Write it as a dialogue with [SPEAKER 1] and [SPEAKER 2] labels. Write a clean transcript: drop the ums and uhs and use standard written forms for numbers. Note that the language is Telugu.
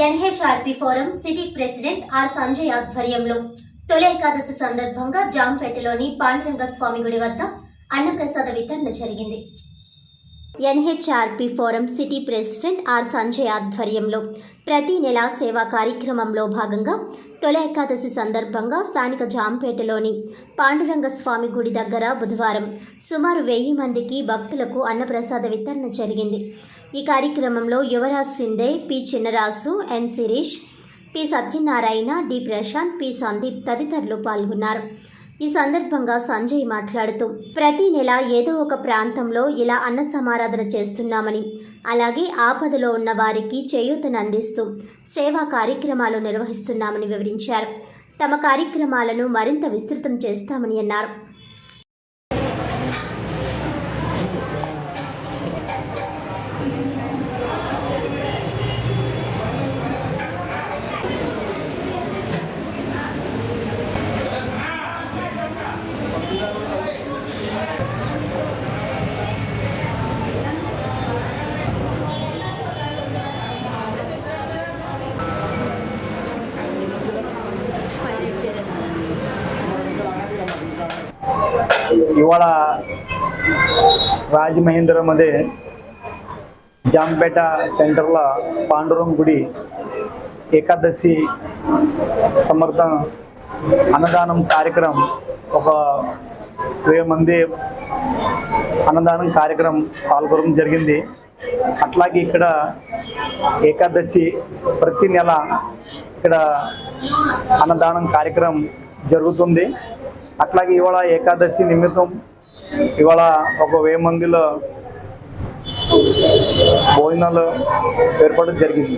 [SPEAKER 1] ఎన్హెచ్ఆర్పీ forum city president R Sanjay ఆధ్వర్యంలో తొలి ఏకాదశి సందర్భంగా జాంపేటలోని పాండురంగ స్వామి గుడి వద్ద అన్నప్రసాద వితరణ జరిగింది. NHRP forum city president R Sanjay ఆధ్వర్యంలో ప్రతి నెల సేవా కార్యక్రమంలో భాగంగా తొలి ఏకాదశి సందర్భంగా స్థానిక జాంపేటలోని పాండురంగ స్వామి గుడి దగ్గర బుధవారం సుమారు 1000 మందికి భక్తులకు అన్నప్రసాద వితరణ జరిగింది. ఈ కార్యక్రమంలో Yuvraj Sinde, P Chinnarasu, N Shirish, P Satyanarayana, D Prashanth, P Sandeep తదితరులు పాల్గొన్నారు. ఈ సందర్భంగా సంజయ్ మాట్లాడుతూ ప్రతి నెల ఏదో ఒక ప్రాంతంలో ఇలా అన్న సమారాధన చేస్తున్నామని, అలాగే ఆపదలో ఉన్న వారికి చేయూతను అందిస్తూ సేవా కార్యక్రమాలు నిర్వహిస్తున్నామని వివరించారు. తమ కార్యక్రమాలను మరింత విస్తృతం చేస్తామని అన్నారు.
[SPEAKER 2] इवाळ राजमहेंद्रमध्ये जामपेट सेंटरला पांडुरंग गुडी एकादशी समर्थ अन्नदानं कार्यक्रम ఒక 1000 మంది అన్నదానం కార్యక్రమం పాల్గొనడం జరిగింది. అట్లాగే ఇక్కడ ఏకాదశి ప్రతి నెల ఇక్కడ అన్నదానం కార్యక్రమం జరుగుతుంది. అట్లాగే ఇవాళ ఏకాదశి నిమిత్తం ఇవాళ ఒక 1000 మందిలో భోజనాలు ఏర్పాటు జరిగింది.